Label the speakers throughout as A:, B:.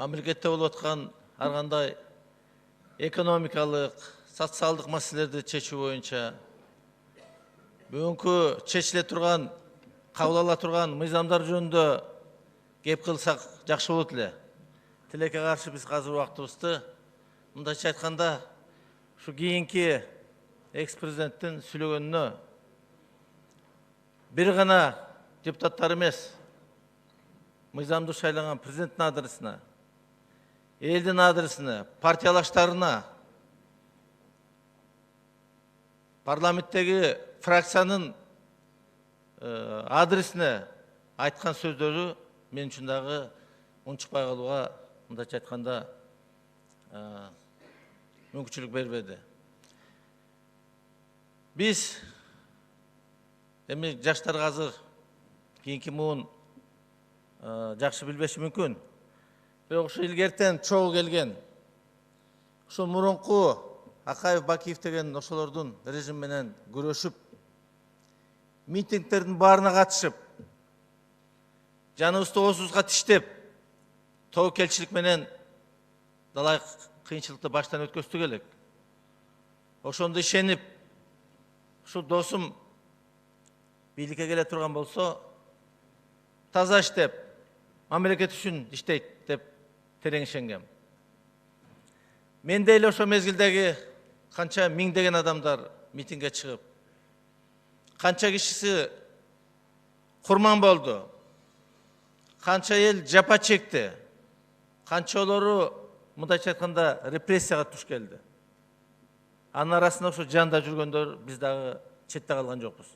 A: мамлекетте болуп аткан ар кандай экономикалык, социалдык маселелерди чечүү боюнча бүгүнкү чечиле турган, кабыл ала турган мыйзамдар жөнүндө кеп кылсак жакшы болот эле. Тилекке каршы биз азыр убактыбызды мындайча айтканда ушу кийинки экс-президенттин сүйлөгөнүнө бир гана депутаттар эмес, мыйзамдуу шайланган президенттин адресине, элдин адресине, партиялаштарына, парламенттеги фракциянын адресине айткан сөздөрү мен үчүн дагы унчукпай калууга мындайча айтканда мүмкүнчүлүк бербеди. Биз эми жаштар азыр кийинки муун жакшы билбеши мүмкүн. Бирок ушу илгертен чогуу келген, ушул мурунку Акаев, Бакиев деген ошолордун режим менен күрөшүп, митингдердин баарына катышып, жаныбызды оозубузга тиштеп, тобокелчилик менен далай кыйынчылыкты баштан өткөздүк элек. Ошондо ишенип, ушул досум бийликке келе турган болсо, таза иштеп, мамлекет үчүн иштейт деп терең ишенгем. Мен деле ошо мезгилдеги канча миңдеген адамдар митингге чыгып, канча кишиси курман болду, канча эл жапа чекти, канчалары мындайча айтканда репрессияга туш келди. Анын арасында ошо жанда жүргөндөр биз дагы четте калган жокпуз.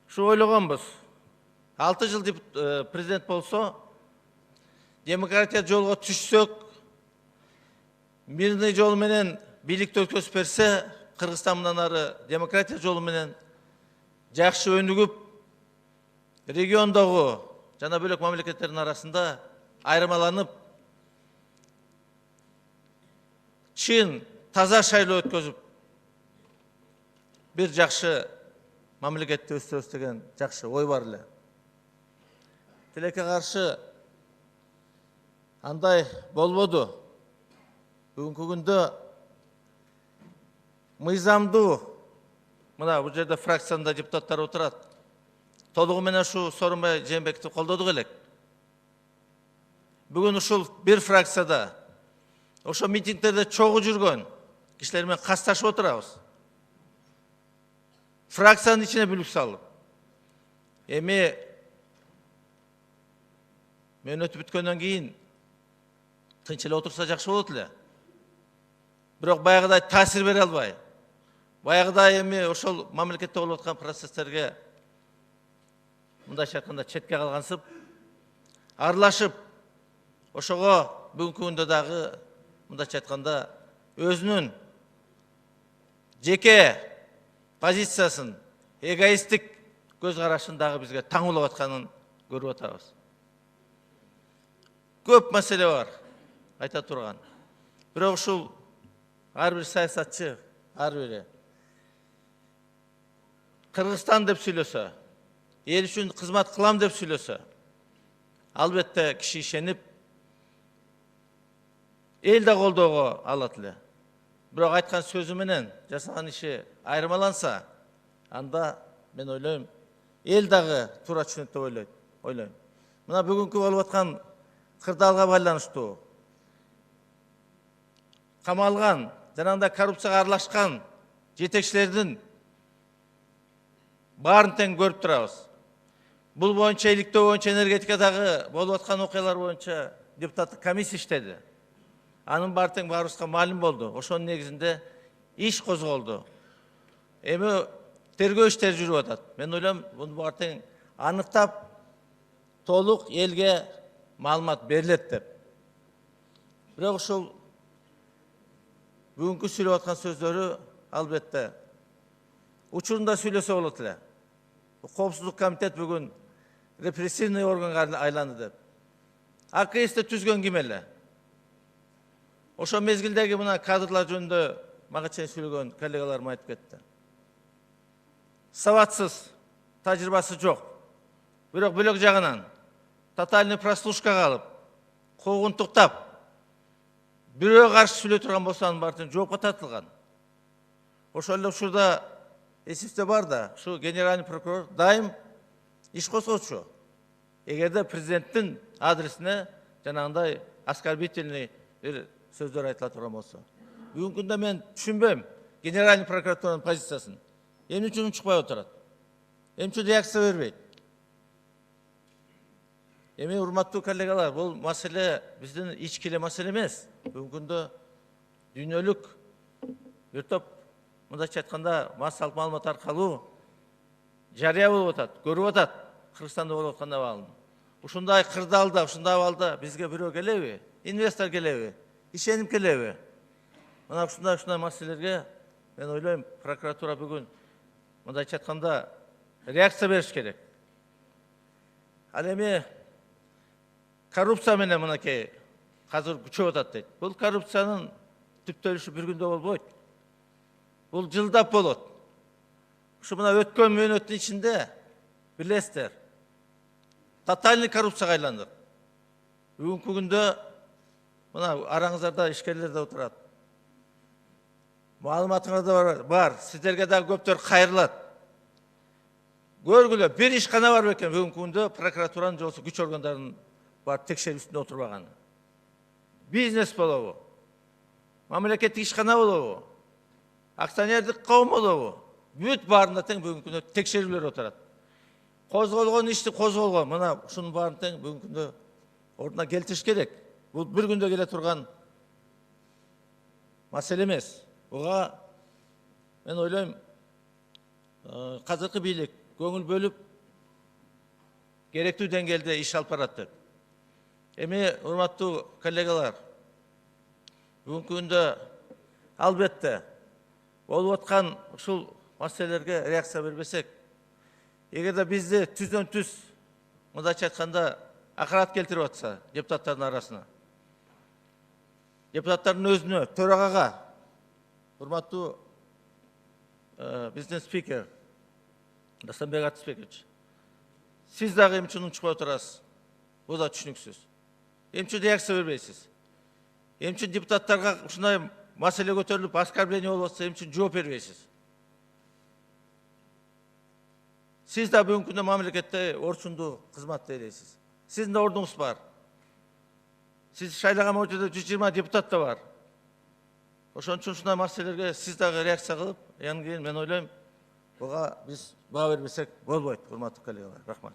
A: Ушу ойлогонбуз. 6 жыл президент болсо, демократия жолго түшсөк, мирный жол менен бийликти өткөзүп берсе, Кыргызстан мындан ары демократия жолу менен жакшы өнүгүп, региондогу жана бөлөк мамлекеттердин арасында айырмаланып, чын, таза шайлоо өткөзүп, бир жакшы мамлекетти өстүрөбүз деген жакшы ой бар эле. Тилекке каршы андай болбоду. Бүгүнкү күндө мыйзамдуу, мына бул жерде фракциянда депутаттар отурат, толугу менен ушу Сооронбай Жээнбековду колдодук элек. Бүгүн ушул бир фракцияда ошо митингдерде чогуу жүргөн кишилер менен касташып отурабыз. Фракциянын ичине бүлүк салып. Эми мөөнөтү бүткөндөн кийин тынч эле отурса жакшы болот эле. Бирок баягыдай таасир бере албай, баягыдай эми ошол мамлекетте болуп аткан процесстерге мындайча айтканда четке калгансып, аралашып, ошого бүгүнкү күндө дагы мындайча айтканда өзүнүн жеке позициясын, эгоисттик көз карашын дагы бизге таңуулап атканын көрүп атабыз. Көп маселе бар айта турган. Бирок ушул ар бир саясатчы, ар бири Кыргызстан деп сүйлөсө, эл үчүн кызмат кылам деп сүйлөсө, албетте киши ишенип, эл да колдоого алат эле. Бирок айткан сөзү менен жасаган иши айырмаланса, анда мен ойлойм, эл дагы туура түшүнөт деп ойлойм. Мына бүгүнкү болуп аткан кырдаалга байланыштуу камалган, жанагындай коррупцияга аралашкан жетекчилердин баарын тең көрүп турабыз. Бул боюнча иликтөө боюнча энергетикадагы болуп аткан окуялар боюнча депутаттык комиссия иштеди. Анын баары тең баарыбызга маалым болду. Ошонун негизинде иш козголду. Эми тергөө иштери жүрүп атат. Мен ойлойм, муну баары тең аныктап, толук элге маалымат берилет деп. Бирок ушул бүгүнкү сүйлөп аткан сөздөрү албетте учурунда сүйлөсө болот эле. Коопсуздук комитет бүгүн репрессивный органга айланды деп. АКСти түзгөн ким эле? Ошо мезгилдеги мына кадрлар жөнүндө мага чейин сүйлөгөн коллегаларым айтып кетти. Сабатсыз, тажрыйбасы жок. Бирок бөлөк жагынан тотальный прослушкага алып, куугунтуктап, бирөө каршы сүйлөй турган болсо анын баары жоопко тартылган. Ошол эле ушурда эсипте бар да, ушу генеральный прокурор дайым иш козгоочу. Эгерде президенттин адресине жанагындай оскорбительный бир сөздөр айтыла турган болсо. Бүгүнкү күндө мен түшүнбөйм генеральный прокуратуранын позициясын. Эмне үчүн чыкпай отурат? Эмне үчүн реакция бербейт? Эми урматтуу коллегалар, бул маселе биздин ички эле маселе эмес. Бүгүнкү күндө дүйнөлүк бир топ мындайча айтканда массалык маалымат аркылуу жарыя болуп атат, көрүп атат Кыргызстанда болуп аткан абалын. Ушундай кырдаалда, ушундай абалда бизге бирөө келеби? Инвестор келеби? Ишенип келеби? Мына ушундай маселелерге мен ойлойм, прокуратура бүгүн мындайча айтканда реакция бериш керек. Ал эми коррупция менен мынакей азыр күчөп атат дейт. Бул коррупциянын түптөлүшү бир күндө болбойт. Бул жылдап болот. Ушу мына өткөн мөөнөттүн ичинде билесиздер, тотальный коррупцияга айландык. Бүгүнкү күндө мына араңыздарда ишкерлер да отурат. Маалыматыңар да бар, сиздерге да көптөр кайрылат. Көргүлө, бир ишкана бар бекен бүгүнкү күндө прокуратуранын же болбосо күч органдарынын бар текшерүү үстүндө отурбаганы. Бизнес болобу? Мамлекеттик ишкана болобу? Акционердик коом болобу? Бүт баарында тең бүгүнкү күндө текшерүүлөр отурат. Козголгон ишти козголгон, мына ушунун баарын тең бүгүнкү күндө ордуна келтириш керек. Бул бир күндө келе турган маселе эмес. Буга мен ойлойм, казыркы бийлик көңүл бөлүп керектүү деңгээлде иш алып барат деп. Эми урматтуу коллегалар, бүгүнкү күндө албетте болуп аткан ушул маселелерге реакция бербесек, эгерде бизди түздөн түз мындайча айтканда акырат келтирип атса депутаттардын арасына, депутаттардын өзүнө, төрагага, урматтуу биздин спикер, Дастанбек Артысбекович, сиз дагы эмне үчүн унчукпай отурасыз? Бул да түшүнүксүз. Эмне үчүн реакция бербейсиз? Эмне үчүн депутаттарга ушундай маселе көтөрүлүп, оскорбление болуп атса, эмне үчүн жооп бербейсиз? Сиз да бүгүнкү күндө мамлекетте орчундуу кызматты ээлейсиз. Сиздин да ордуңуз бар. Сиз шайлаган ортодо 120 депутат да бар. Ошон үчүн ушундай маселелерге сиз дагы реакция кылып, анан кийин мен ойлойм, буга биз баа бербесек болбойт, урматтуу коллегалар. Рахмат.